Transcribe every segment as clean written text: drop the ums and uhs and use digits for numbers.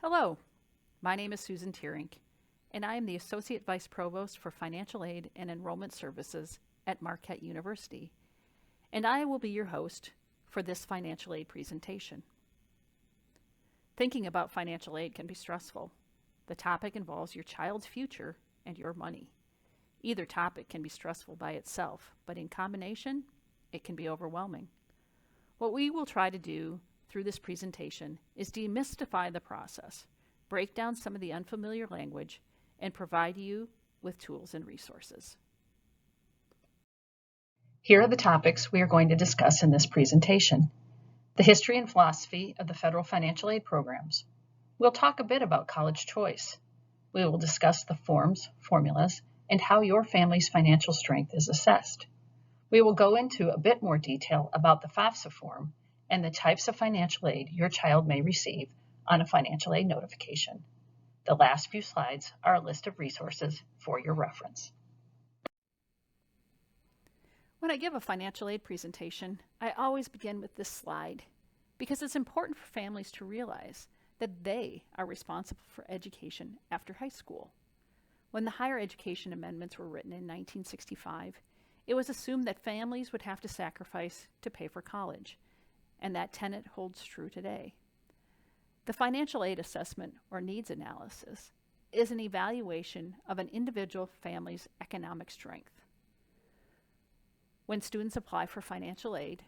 Hello, my name is Susan Tierink, and I am the Associate Vice Provost for Financial Aid and Enrollment Services at Marquette University, and I will be your host for this financial aid presentation. Thinking about financial aid can be stressful. The topic involves your child's future and your money. Either topic can be stressful by itself, but in combination, it can be overwhelming. What we will try to do through this presentation is demystify the process, break down some of the unfamiliar language, and provide you with tools and resources. Here are the topics we are going to discuss in this presentation. The history and philosophy of the federal financial aid programs. We'll talk a bit about college choice. We will discuss the forms, formulas, and how your family's financial strength is assessed. We will go into a bit more detail about the FAFSA Form and the types of financial aid your child may receive on a financial aid notification. The last few slides are a list of resources for your reference. When I give a financial aid presentation, I always begin with this slide because it's important for families to realize that they are responsible for education after high school. When the higher education amendments were written in 1965, it was assumed that families would have to sacrifice to pay for college, and that tenet holds true today. The financial aid assessment or needs analysis is an evaluation of an individual family's economic strength. When students apply for financial aid,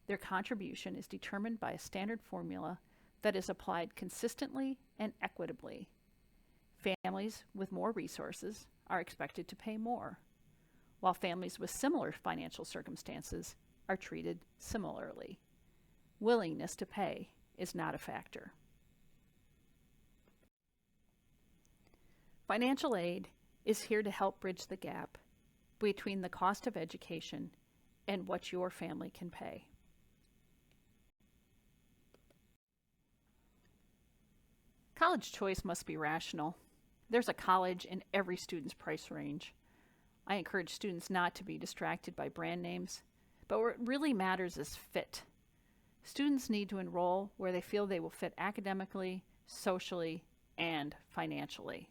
their contribution is determined by a standard formula that is applied consistently and equitably. Families with more resources are expected to pay more, while families with similar financial circumstances are treated similarly. Willingness to pay is not a factor. Financial aid is here to help bridge the gap between the cost of education and what your family can pay. College choice must be rational. There's a college in every student's price range. I encourage students not to be distracted by brand names, but what really matters is fit. Students need to enroll where they feel they will fit academically, socially, and financially.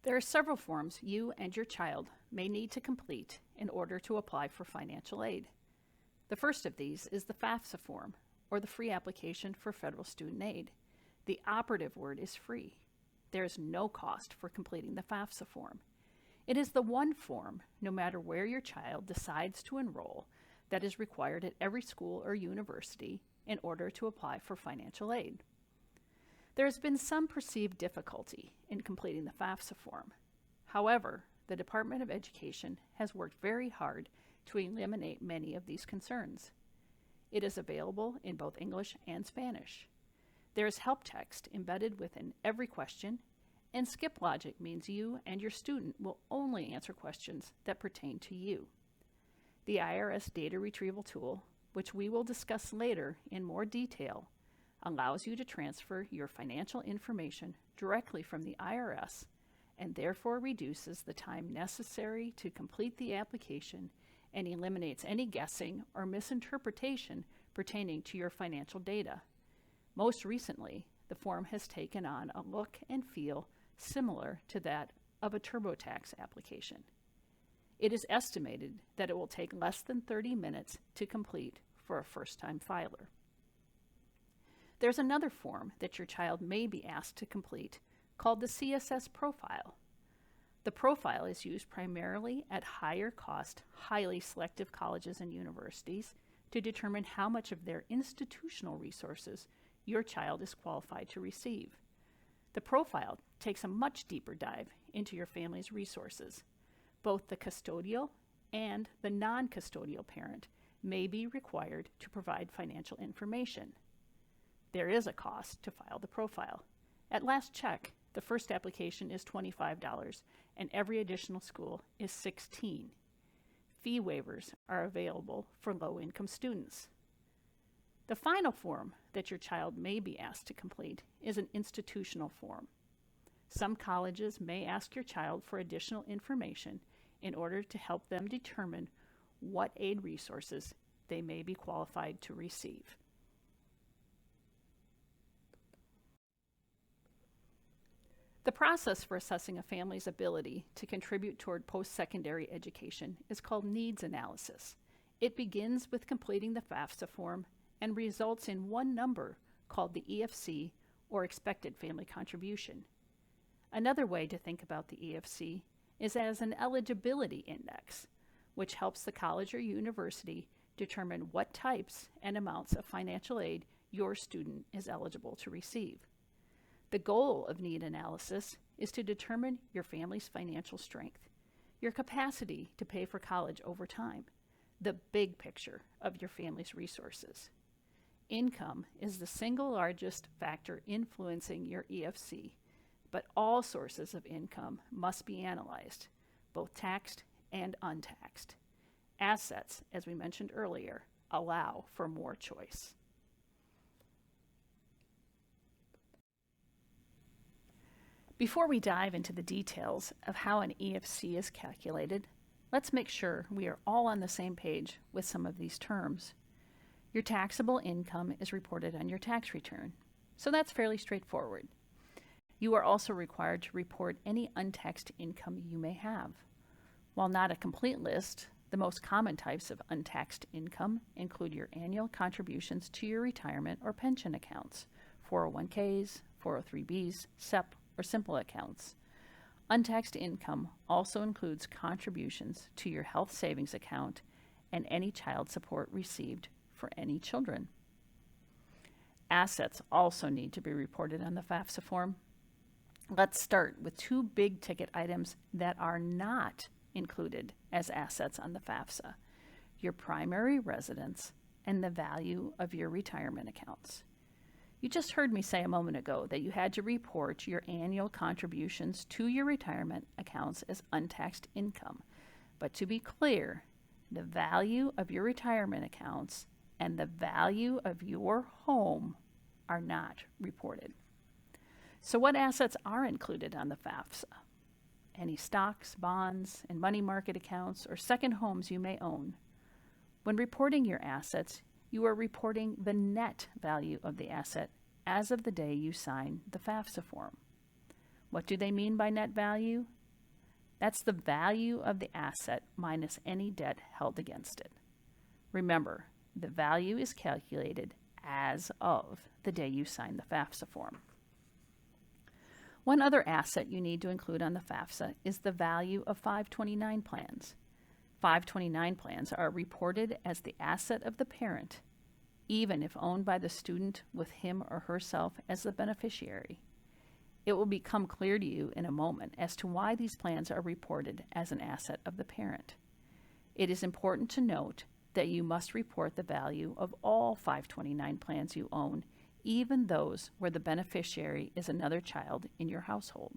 There are several forms you and your child may need to complete in order to apply for financial aid. The first of these is the FAFSA Form, or the Free Application for Federal Student Aid. The operative word is free. There is no cost for completing the FAFSA Form. It is the one form, no matter where your child decides to enroll, that is required at every school or university in order to apply for financial aid. There has been some perceived difficulty in completing the FAFSA form. However, the Department of Education has worked very hard to eliminate many of these concerns. It is available in both English and Spanish. There is help text embedded within every question, and skip logic means you and your student will only answer questions that pertain to you. The IRS data retrieval tool, which we will discuss later in more detail, allows you to transfer your financial information directly from the IRS and therefore reduces the time necessary to complete the application and eliminates any guessing or misinterpretation pertaining to your financial data. Most recently, the form has taken on a look and feel similar to that of a TurboTax application. It is estimated that it will take less than 30 minutes to complete for a first-time filer. There's another form that your child may be asked to complete called the CSS Profile. The profile is used primarily at higher cost, highly selective colleges and universities to determine how much of their institutional resources your child is qualified to receive. The profile takes a much deeper dive into your family's resources. Both the custodial and the non-custodial parent may be required to provide financial information. There is a cost to file the profile. At last check, the first application is $25 and every additional school is $16. Fee waivers are available for low-income students. The final form that your child may be asked to complete is an institutional form. Some colleges may ask your child for additional information in order to help them determine what aid resources they may be qualified to receive. The process for assessing a family's ability to contribute toward post-secondary education is called needs analysis. It begins with completing the FAFSA form and results in one number called the EFC, or expected family contribution. Another way to think about the EFC is as an eligibility index, which helps the college or university determine what types and amounts of financial aid your student is eligible to receive. The goal of need analysis is to determine your family's financial strength, your capacity to pay for college over time, the big picture of your family's resources. Income is the single largest factor influencing your EFC, but all sources of income must be analyzed, both taxed and untaxed. Assets, as we mentioned earlier, allow for more choice. Before we dive into the details of how an EFC is calculated, let's make sure we are all on the same page with some of these terms. Your taxable income is reported on your tax return, so that's fairly straightforward. You are also required to report any untaxed income you may have. While not a complete list, the most common types of untaxed income include your annual contributions to your retirement or pension accounts, 401ks, 403bs, SEP, or simple accounts. Untaxed income also includes contributions to your health savings account and any child support received for any children. Assets also need to be reported on the FAFSA form. Let's start with two big ticket items that are not included as assets on the FAFSA: your primary residence and the value of your retirement accounts. You just heard me say a moment ago that you had to report your annual contributions to your retirement accounts as untaxed income. But to be clear, the value of your retirement accounts and the value of your home are not reported. So what assets are included on the FAFSA? Any stocks, bonds, and money market accounts or second homes you may own. When reporting your assets, you are reporting the net value of the asset as of the day you sign the FAFSA form. What do they mean by net value? That's the value of the asset minus any debt held against it. Remember, the value is calculated as of the day you sign the FAFSA form. One other asset you need to include on the FAFSA is the value of 529 plans. 529 plans are reported as the asset of the parent, even if owned by the student with him or herself as the beneficiary. It will become clear to you in a moment as to why these plans are reported as an asset of the parent. It is important to note that you must report the value of all 529 plans you own, even those where the beneficiary is another child in your household.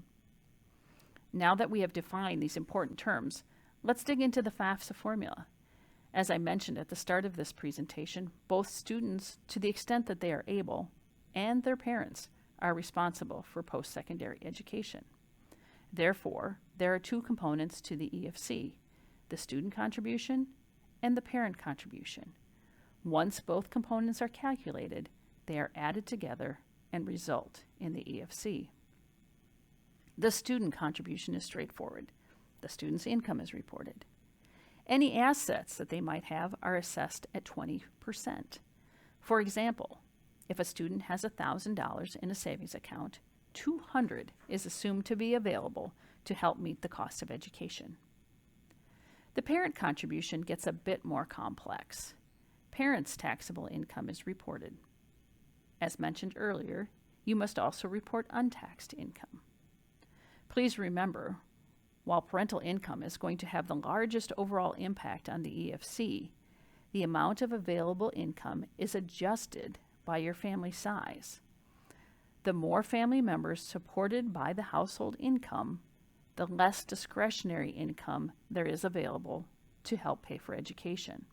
Now that we have defined these important terms, let's dig into the FAFSA formula. As I mentioned at the start of this presentation, both students, to the extent that they are able, and their parents are responsible for post-secondary education. Therefore, there are two components to the EFC: the student contribution and the parent contribution. Once both components are calculated, they are added together and result in the EFC. The student contribution is straightforward. The student's income is reported. Any assets that they might have are assessed at 20%. For example, if a student has $1,000 in a savings account, $200 is assumed to be available to help meet the cost of education. The parent contribution gets a bit more complex. Parents' taxable income is reported. As mentioned earlier, you must also report untaxed income. Please remember, while parental income is going to have the largest overall impact on the EFC, the amount of available income is adjusted by your family size. The more family members supported by the household income, the less discretionary income there is available to help pay for education.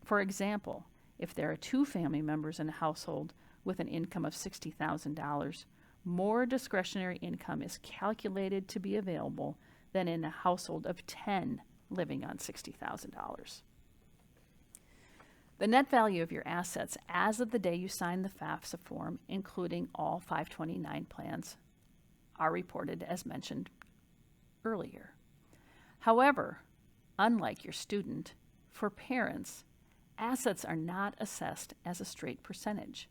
For example, if there are two family members in a household with an income of $60,000, more discretionary income is calculated to be available than in a household of 10 living on $60,000. The net value of your assets as of the day you sign the FAFSA form, including all 529 plans, are reported as mentioned earlier. However, unlike your student, for parents, assets are not assessed as a straight percentage.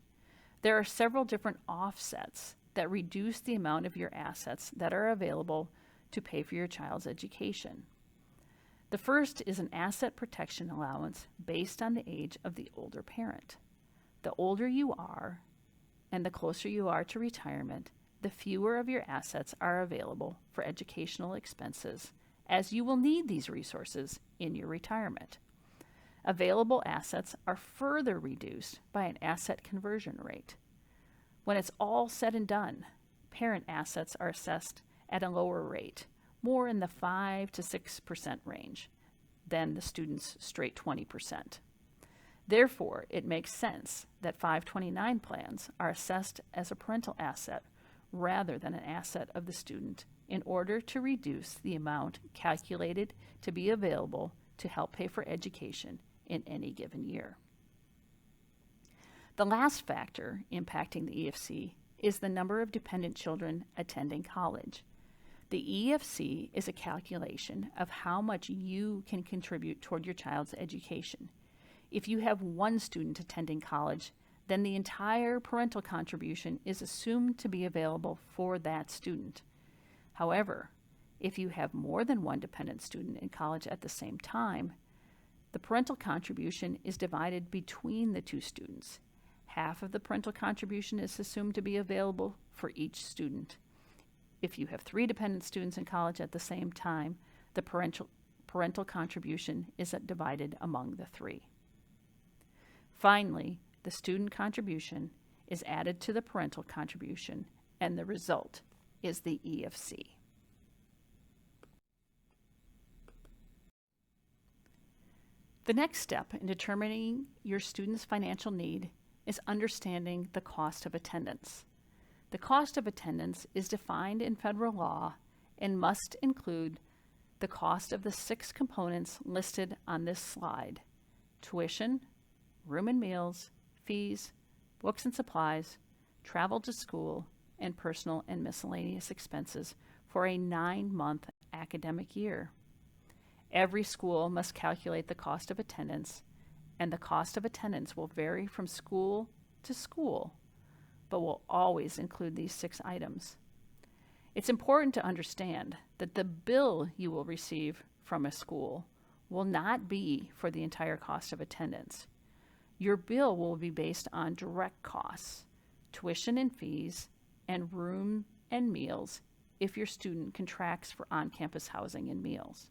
There are several different offsets that reduce the amount of your assets that are available to pay for your child's education. The first is an asset protection allowance based on the age of the older parent. The older you are and the closer you are to retirement, the fewer of your assets are available for educational expenses, as you will need these resources in your retirement. Available assets are further reduced by an asset conversion rate. When it's all said and done, parent assets are assessed at a lower rate, more in the 5 to 6% range than the student's straight 20%. Therefore, it makes sense that 529 plans are assessed as a parental asset rather than an asset of the student in order to reduce the amount calculated to be available to help pay for education in any given year. The last factor impacting the EFC is the number of dependent children attending college. The EFC is a calculation of how much you can contribute toward your child's education. If you have one student attending college, then the entire parental contribution is assumed to be available for that student. However, if you have more than one dependent student in college at the same time, the parental contribution is divided between the two students. Half of the parental contribution is assumed to be available for each student. If you have 3 dependent students in college at the same time, the parental contribution is divided among the 3. Finally, the student contribution is added to the parental contribution, and the result is the EFC. The next step in determining your student's financial need is understanding the cost of attendance. The cost of attendance is defined in federal law and must include the cost of the 6 components listed on this slide: tuition, room and meals, fees, books and supplies, travel to school, and personal and miscellaneous expenses for a 9-month academic year. Every school must calculate the cost of attendance, and the cost of attendance will vary from school to school, but will always include these 6 items. It's important to understand that the bill you will receive from a school will not be for the entire cost of attendance. Your bill will be based on direct costs, tuition and fees, and room and meals if your student contracts for on-campus housing and meals.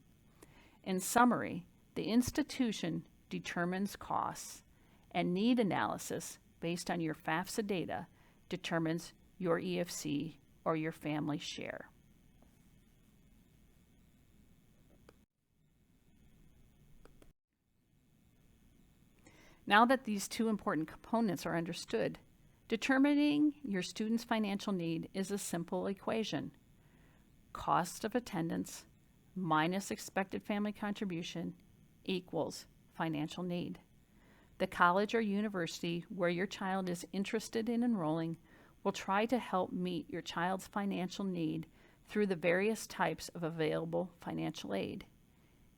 In summary, the institution determines costs, and need analysis based on your FAFSA data determines your EFC or your family share. Now that these 2 important components are understood, determining your student's financial need is a simple equation. Cost of attendance minus expected family contribution equals financial need. The college or university where your child is interested in enrolling will try to help meet your child's financial need through the various types of available financial aid.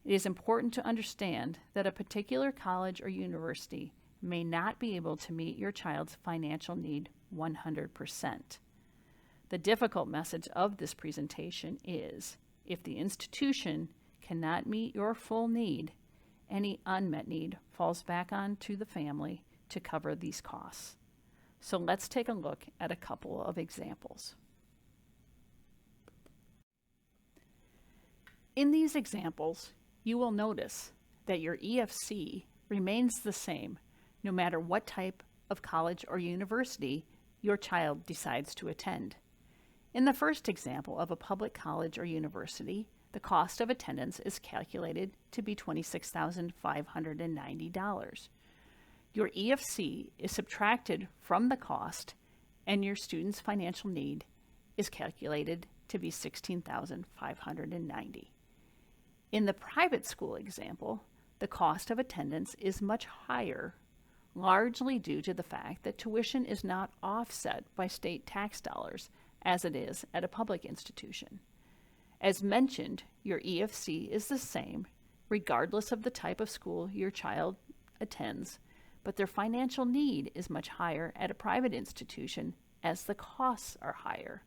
It is important to understand that a particular college or university may not be able to meet your child's financial need 100%. The difficult message of this presentation is, if the institution cannot meet your full need, any unmet need falls back onto the family to cover these costs. So let's take a look at a couple of examples. In these examples, you will notice that your EFC remains the same no matter what type of college or university your child decides to attend. In the first example of a public college or university, the cost of attendance is calculated to be $26,590. Your EFC is subtracted from the cost, and your student's financial need is calculated to be $16,590. In the private school example, the cost of attendance is much higher largely due to the fact that tuition is not offset by state tax dollars as it is at a public institution. As mentioned, your EFC is the same regardless of the type of school your child attends, but their financial need is much higher at a private institution as the costs are higher.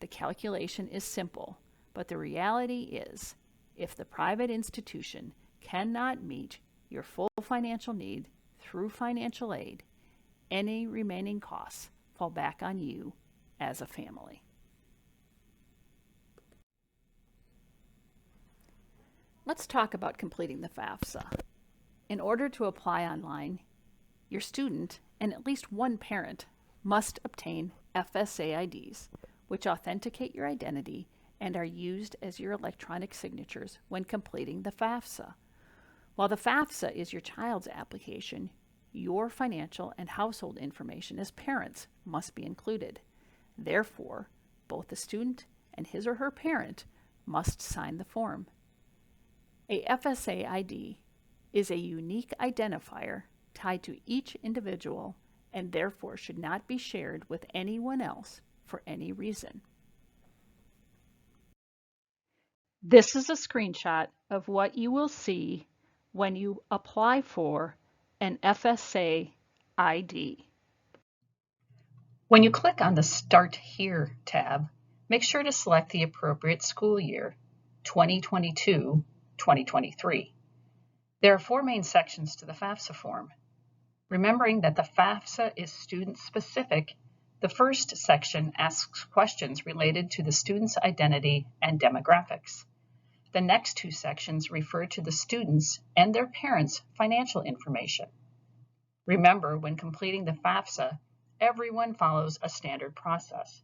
The calculation is simple, but the reality is, if the private institution cannot meet your full financial need through financial aid, any remaining costs fall back on you as a family. Let's talk about completing the FAFSA. In order to apply online, your student and at least one parent must obtain FSA IDs, which authenticate your identity and are used as your electronic signatures when completing the FAFSA. While the FAFSA is your child's application, your financial and household information as parents must be included. Therefore, both the student and his or her parent must sign the form. A FSA ID is a unique identifier tied to each individual and therefore should not be shared with anyone else for any reason. This is a screenshot of what you will see when you apply for an FSA ID. When you click on the Start Here tab, make sure to select the appropriate school year, 2022-2023. There are 4 main sections to the FAFSA form. Remembering that the FAFSA is student-specific, the first section asks questions related to the student's identity and demographics. The next 2 sections refer to the students and their parents' financial information. Remember, when completing the FAFSA, everyone follows a standard process.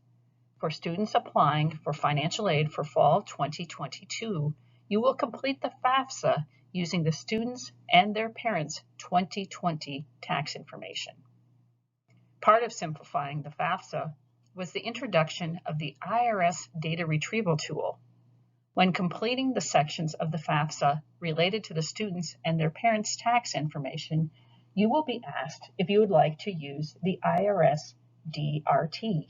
For students applying for financial aid for fall 2022, you will complete the FAFSA using the students and their parents' 2020 tax information. Part of simplifying the FAFSA was the introduction of the IRS data retrieval tool. When completing the sections of the FAFSA related to the students and their parents' tax information, you will be asked if you would like to use the IRS DRT.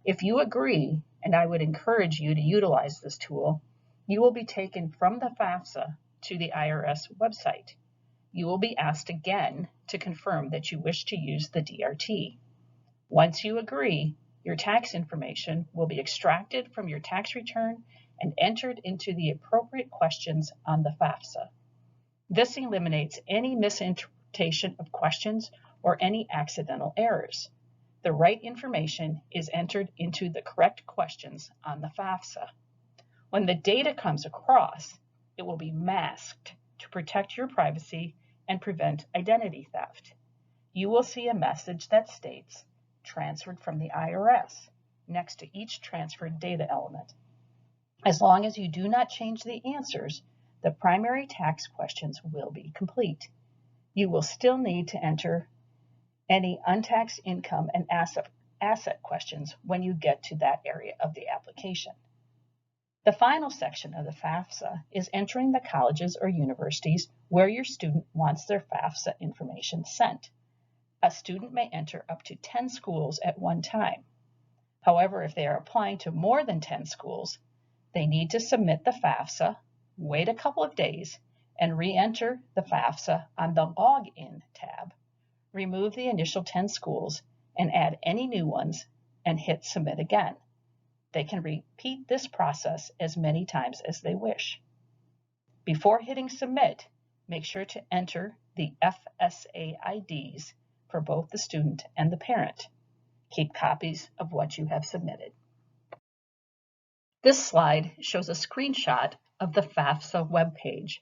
If you agree, and I would encourage you to utilize this tool, you will be taken from the FAFSA to the IRS website. You will be asked again to confirm that you wish to use the DRT. Once you agree, your tax information will be extracted from your tax return and entered into the appropriate questions on the FAFSA. This eliminates any misinterpretation of questions or any accidental errors. The right information is entered into the correct questions on the FAFSA. When the data comes across, it will be masked to protect your privacy and prevent identity theft. You will see a message that states, "Transferred from the IRS," next to each transferred data element. As long as you do not change the answers, the primary tax questions will be complete. You will still need to enter any untaxed income and asset questions when you get to that area of the application. The final section of the FAFSA is entering the colleges or universities where your student wants their FAFSA information sent. A student may enter up to 10 schools at one time. However, if they are applying to more than 10 schools, they need to submit the FAFSA, wait a couple of days, and re-enter the FAFSA on the Login tab. Remove the initial 10 schools and add any new ones and hit Submit again. They can repeat this process as many times as they wish. Before hitting Submit, make sure to enter the FSA IDs for both the student and the parent. Keep copies of what you have submitted. This slide shows a screenshot of the FAFSA webpage.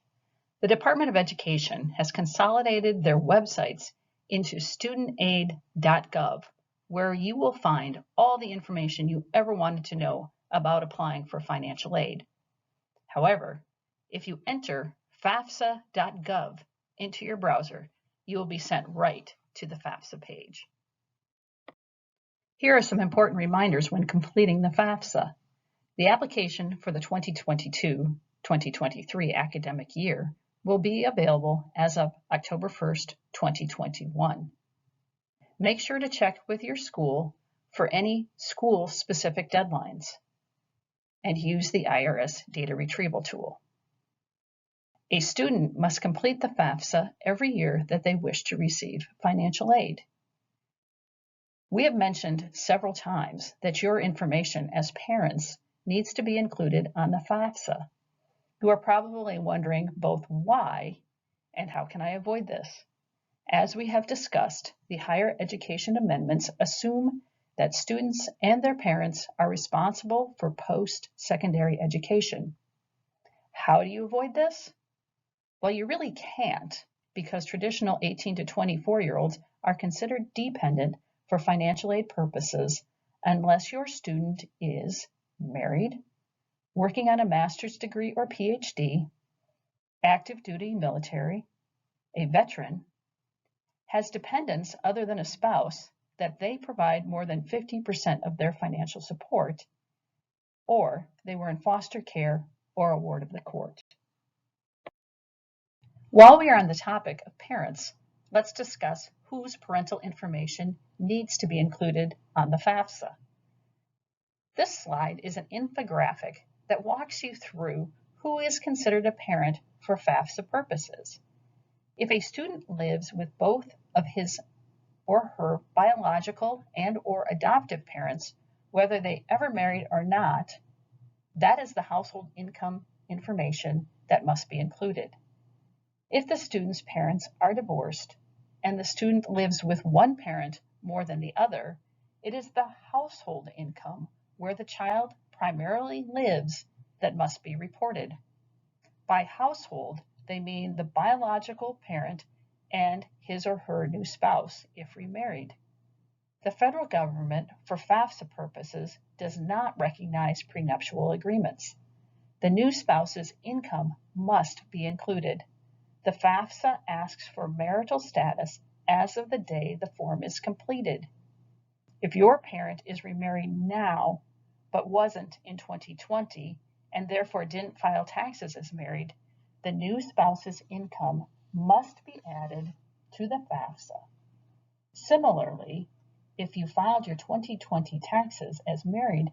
The Department of Education has consolidated their websites into studentaid.gov, where you will find all the information you ever wanted to know about applying for financial aid. However, if you enter fafsa.gov into your browser, you will be sent right to the FAFSA page. Here are some important reminders when completing the FAFSA. The application for the 2022-2023 academic year will be available as of October 1st, 2021. Make sure to check with your school for any school-specific deadlines and use the IRS data retrieval tool. A student must complete the FAFSA every year that they wish to receive financial aid. We have mentioned several times that your information as parents needs to be included on the FAFSA. You are probably wondering both why and how can I avoid this? As we have discussed, the higher education amendments assume that students and their parents are responsible for post-secondary education. How do you avoid this? Well, you really can't, because traditional 18 to 24-year-olds are considered dependent for financial aid purposes unless your student is married, working on a master's degree or PhD, active duty military, a veteran, has dependents other than a spouse that they provide more than 50% of their financial support, or they were in foster care or a ward of the court. While we are on the topic of parents, let's discuss whose parental information needs to be included on the FAFSA. This slide is an infographic that walks you through who is considered a parent for FAFSA purposes. If a student lives with both of his or her biological and or adoptive parents, whether they ever married or not, that is the household income information that must be included. If the student's parents are divorced and the student lives with one parent more than the other, it is the household income where the child primarily lives that must be reported. By household, they mean the biological parent and his or her new spouse if remarried. The federal government, for FAFSA purposes, does not recognize prenuptial agreements. The new spouse's income must be included. The FAFSA asks for marital status as of the day the form is completed. If your parent is remarried now, but wasn't in 2020, and therefore didn't file taxes as married, the new spouse's income must be added to the FAFSA. Similarly, if you filed your 2020 taxes as married,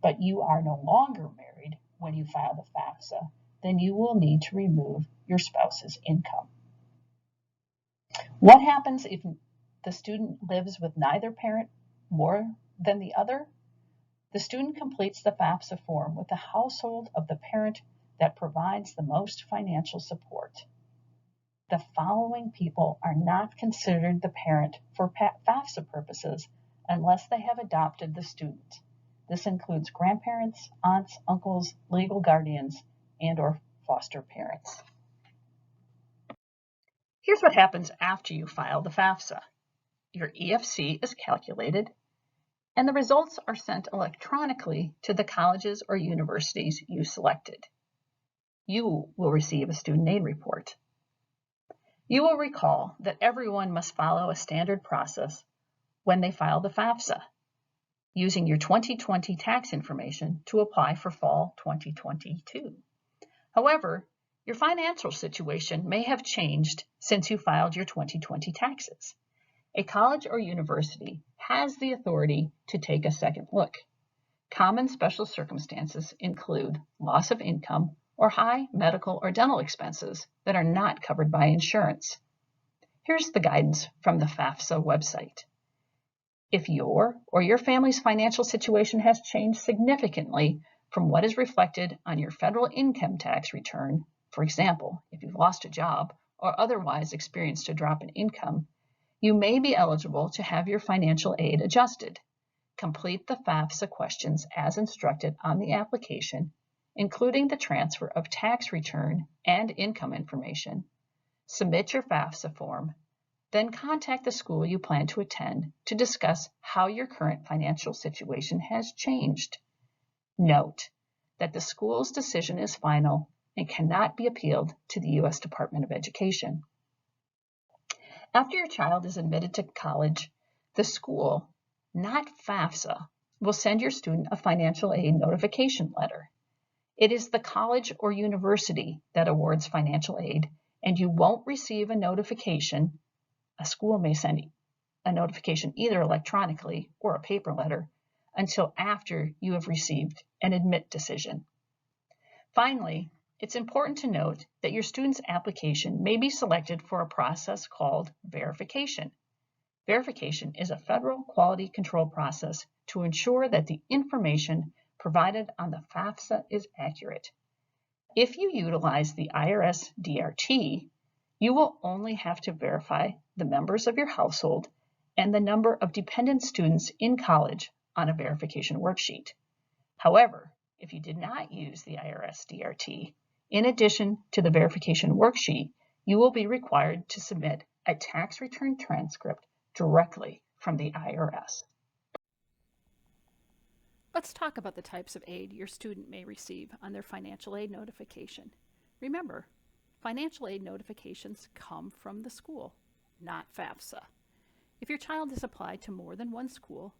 but you are no longer married when you file the FAFSA, then you will need to remove your spouse's income. What happens if the student lives with neither parent more than the other? The student completes the FAFSA form with the household of the parent that provides the most financial support. The following people are not considered the parent for FAFSA purposes unless they have adopted the student. This includes grandparents, aunts, uncles, legal guardians, and or foster parents. Here's what happens after you file the FAFSA. Your EFC is calculated, and the results are sent electronically to the colleges or universities you selected. You will receive a student aid report. You will recall that everyone must follow a standard process when they file the FAFSA, using your 2020 tax information to apply for fall 2022. However, your financial situation may have changed since you filed your 2020 taxes. A college or university has the authority to take a second look. Common special circumstances include loss of income or high medical or dental expenses that are not covered by insurance. Here's the guidance from the FAFSA website. If your or your family's financial situation has changed significantly from what is reflected on your federal income tax return, for example, if you've lost a job or otherwise experienced a drop in income, you may be eligible to have your financial aid adjusted. Complete the FAFSA questions as instructed on the application, including the transfer of tax return and income information. Submit your FAFSA form, then contact the school you plan to attend to discuss how your current financial situation has changed. Note that the school's decision is final and cannot be appealed to the U.S. Department of Education. After your child is admitted to college, the school, not FAFSA, will send your student a financial aid notification letter. It is the college or university that awards financial aid, and you won't receive a notification. A school may send a notification either electronically or a paper letter until after you have received an admit decision. Finally, it's important to note that your student's application may be selected for a process called verification. Verification is a federal quality control process to ensure that the information provided on the FAFSA is accurate. If you utilize the IRS DRT, you will only have to verify the members of your household and the number of dependent students in college on a verification worksheet. However, if you did not use the IRS DRT, in addition to the verification worksheet, you will be required to submit a tax return transcript directly from the IRS. Let's talk about the types of aid your student may receive on their financial aid notification. Remember, financial aid notifications come from the school, not FAFSA. If your child is applied to more than one school,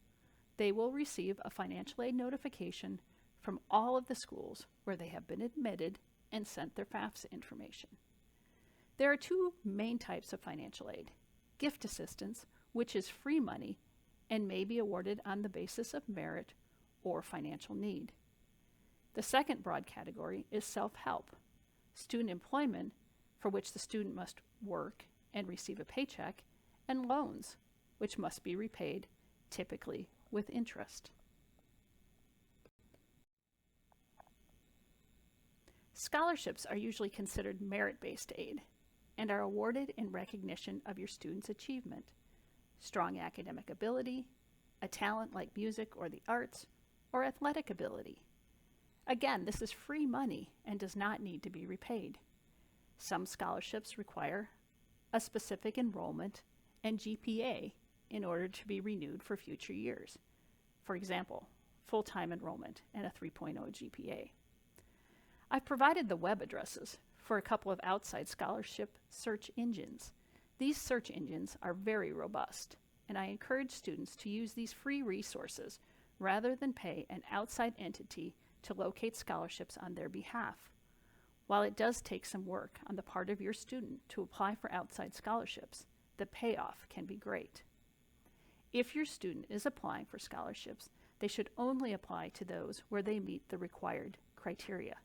they will receive a financial aid notification from all of the schools where they have been admitted and sent their FAFSA information. There are two main types of financial aid: gift assistance, which is free money and may be awarded on the basis of merit or financial need. The second broad category is self-help, student employment, for which the student must work and receive a paycheck, and loans, which must be repaid, typically with interest. Scholarships are usually considered merit-based aid and are awarded in recognition of your student's achievement, strong academic ability, a talent like music or the arts, or athletic ability. Again, this is free money and does not need to be repaid. Some scholarships require a specific enrollment and GPA in order to be renewed for future years. For example, full-time enrollment and a 3.0 GPA. I've provided the web addresses for a couple of outside scholarship search engines. These search engines are very robust, and I encourage students to use these free resources rather than pay an outside entity to locate scholarships on their behalf. While it does take some work on the part of your student to apply for outside scholarships, the payoff can be great. If your student is applying for scholarships, they should only apply to those where they meet the required criteria.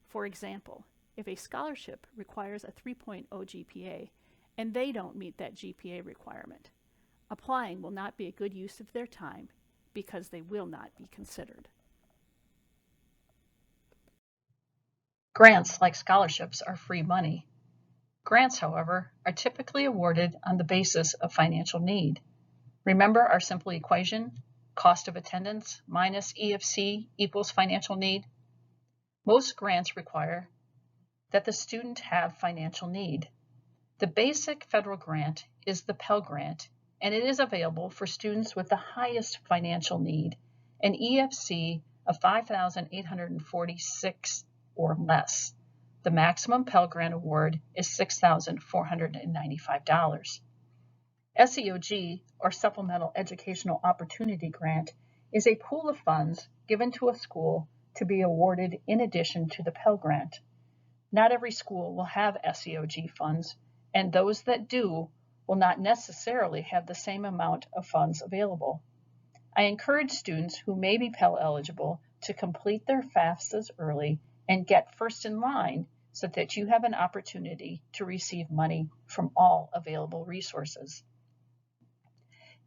For example, if a scholarship requires a 3.0 GPA and they don't meet that GPA requirement, applying will not be a good use of their time because they will not be considered. Grants, like scholarships, are free money. Grants, however, are typically awarded on the basis of financial need. Remember our simple equation, cost of attendance minus EFC equals financial need? Most grants require that the student have financial need. The basic federal grant is the Pell Grant, and it is available for students with the highest financial need, an EFC of 5,846 or less. The maximum Pell Grant award is $6,495. SEOG, or Supplemental Educational Opportunity Grant, is a pool of funds given to a school to be awarded in addition to the Pell Grant. Not every school will have SEOG funds, and those that do will not necessarily have the same amount of funds available. I encourage students who may be Pell eligible to complete their FAFSAs early and get first in line so that you have an opportunity to receive money from all available resources.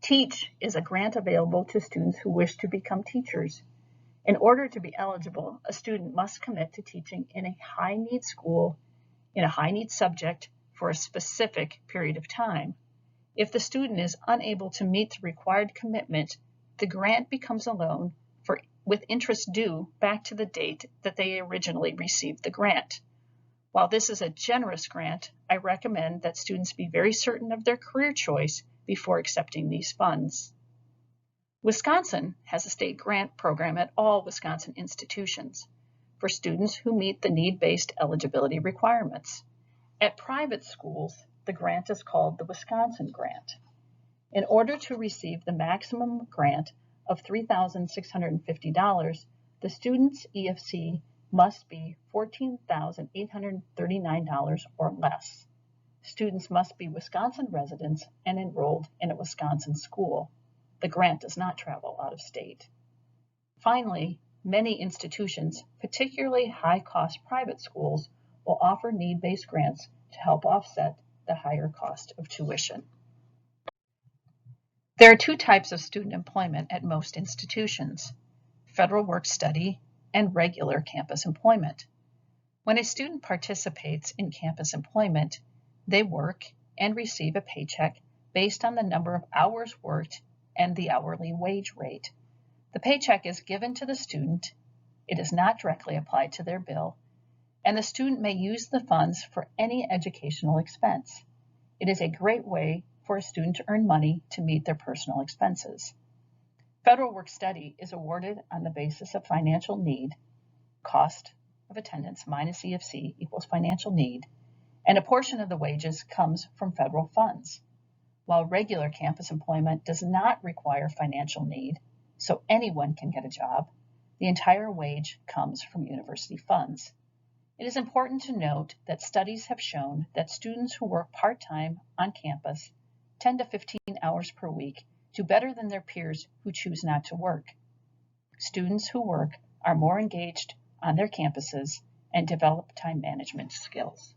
TEACH is a grant available to students who wish to become teachers. In order to be eligible, a student must commit to teaching in a high-need school, in a high-need subject, for a specific period of time. If the student is unable to meet the required commitment, the grant becomes a loan with interest due back to the date that they originally received the grant. While this is a generous grant, I recommend that students be very certain of their career choice before accepting these funds. Wisconsin has a state grant program at all Wisconsin institutions for students who meet the need-based eligibility requirements. At private schools, the grant is called the Wisconsin Grant. In order to receive the maximum grant of $3,650, the student's EFC must be $14,839 or less. Students must be Wisconsin residents and enrolled in a Wisconsin school. The grant does not travel out of state. Finally, many institutions, particularly high-cost private schools, will offer need-based grants to help offset the higher cost of tuition. There are two types of student employment at most institutions: federal work-study and regular campus employment. When a student participates in campus employment, they work and receive a paycheck based on the number of hours worked and the hourly wage rate. The paycheck is given to the student, it is not directly applied to their bill, and the student may use the funds for any educational expense. It is a great way for a student to earn money to meet their personal expenses. Federal work-study is awarded on the basis of financial need, cost of attendance minus EFC equals financial need, and a portion of the wages comes from federal funds. While regular campus employment does not require financial need, so anyone can get a job, the entire wage comes from university funds. It is important to note that studies have shown that students who work part-time on campus, 10 to 15 hours per week, do better than their peers who choose not to work. Students who work are more engaged on their campuses and develop time management skills.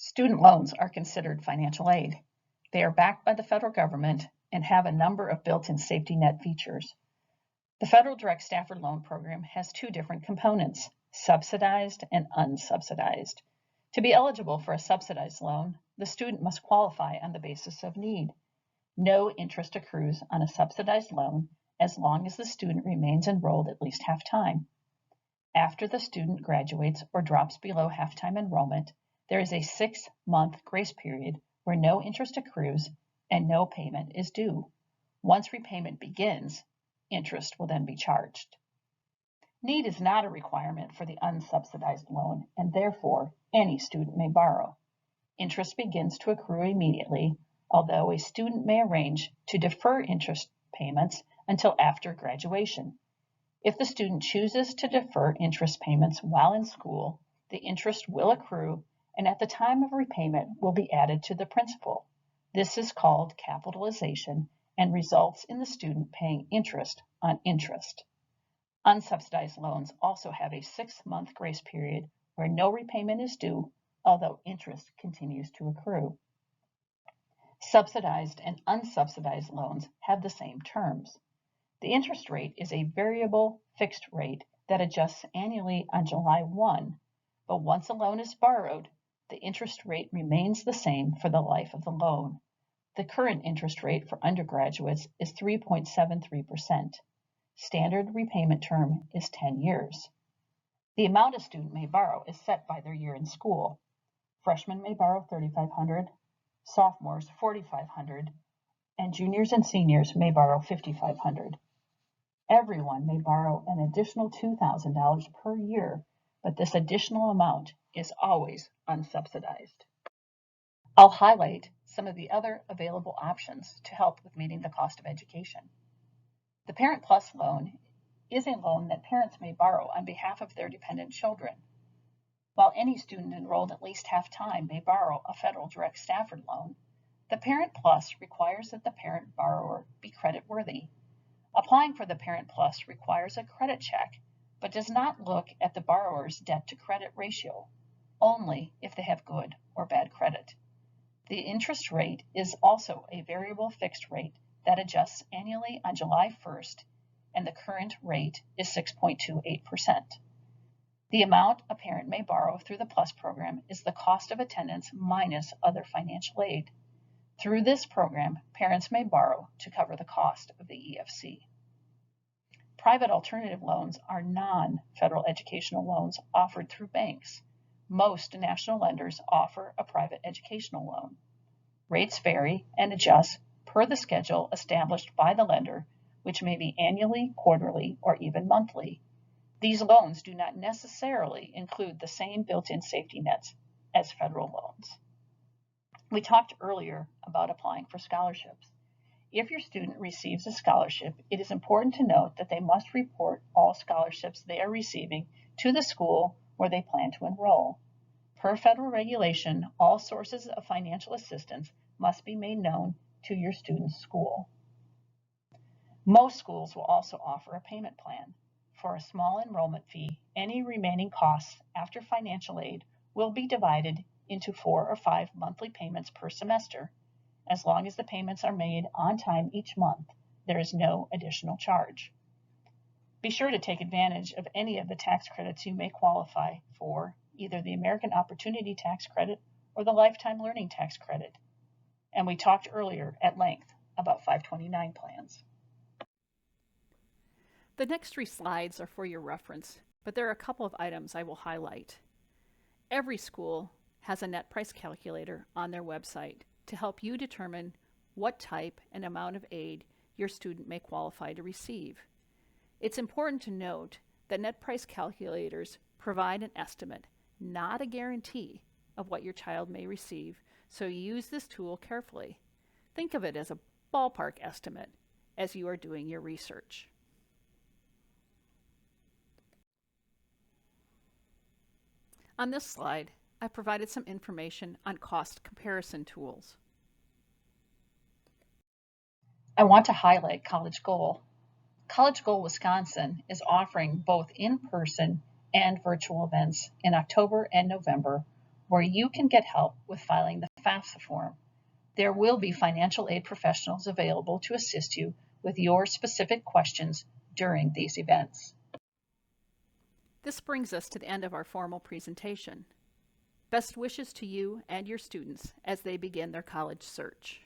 Student loans are considered financial aid. They are backed by the federal government and have a number of built-in safety net features. The Federal Direct Stafford Loan Program has two different components: subsidized and unsubsidized. To be eligible for a subsidized loan, the student must qualify on the basis of need. No interest accrues on a subsidized loan as long as the student remains enrolled at least half-time. After the student graduates or drops below half-time enrollment, there is a 6-month grace period where no interest accrues and no payment is due. Once repayment begins, interest will then be charged. Need is not a requirement for the unsubsidized loan, and therefore any student may borrow. Interest begins to accrue immediately, although a student may arrange to defer interest payments until after graduation. If the student chooses to defer interest payments while in school, the interest will accrue and at the time of repayment will be added to the principal. This is called capitalization and results in the student paying interest on interest. Unsubsidized loans also have a 6-month grace period where no repayment is due, although interest continues to accrue. Subsidized and unsubsidized loans have the same terms. The interest rate is a variable fixed rate that adjusts annually on July 1, but once a loan is borrowed, the interest rate remains the same for the life of the loan. The current interest rate for undergraduates is 3.73%. Standard repayment term is 10 years. The amount a student may borrow is set by their year in school. Freshmen may borrow $3,500, sophomores $4,500, and juniors and seniors may borrow $5,500. Everyone may borrow an additional $2,000 per year, but this additional amount is always unsubsidized. I'll highlight some of the other available options to help with meeting the cost of education. The Parent Plus loan is a loan that parents may borrow on behalf of their dependent children. While any student enrolled at least half-time may borrow a federal direct Stafford loan, the Parent Plus requires that the parent borrower be creditworthy. Applying for the Parent Plus requires a credit check, but does not look at the borrower's debt-to-credit ratio, only if they have good or bad credit. The interest rate is also a variable fixed rate that adjusts annually on July 1st, and the current rate is 6.28%. The amount a parent may borrow through the PLUS program is the cost of attendance minus other financial aid. Through this program, parents may borrow to cover the cost of the EFC. Private alternative loans are non-federal educational loans offered through banks. Most national lenders offer a private educational loan. Rates vary and adjust per the schedule established by the lender, which may be annually, quarterly, or even monthly. These loans do not necessarily include the same built-in safety nets as federal loans. We talked earlier about applying for scholarships. If your student receives a scholarship, it is important to note that they must report all scholarships they are receiving to the school where they plan to enroll. Per federal regulation, all sources of financial assistance must be made known to your student's school. Most schools will also offer a payment plan. For a small enrollment fee, any remaining costs after financial aid will be divided into 4 or 5 monthly payments per semester. As long as the payments are made on time each month, there is no additional charge. Be sure to take advantage of any of the tax credits you may qualify for, either the American Opportunity Tax Credit or the Lifetime Learning Tax Credit. And we talked earlier at length about 529 plans. The next 3 slides are for your reference, but there are a couple of items I will highlight. Every school has a net price calculator on their website to help you determine what type and amount of aid your student may qualify to receive. It's important to note that net price calculators provide an estimate, not a guarantee, of what your child may receive, so use this tool carefully. Think of it as a ballpark estimate as you are doing your research. On this slide, I provided some information on cost comparison tools. I want to highlight College Goal. College Goal Wisconsin is offering both in-person and virtual events in October and November where you can get help with filing the FAFSA form. There will be financial aid professionals available to assist you with your specific questions during these events. This brings us to the end of our formal presentation. Best wishes to you and your students as they begin their college search.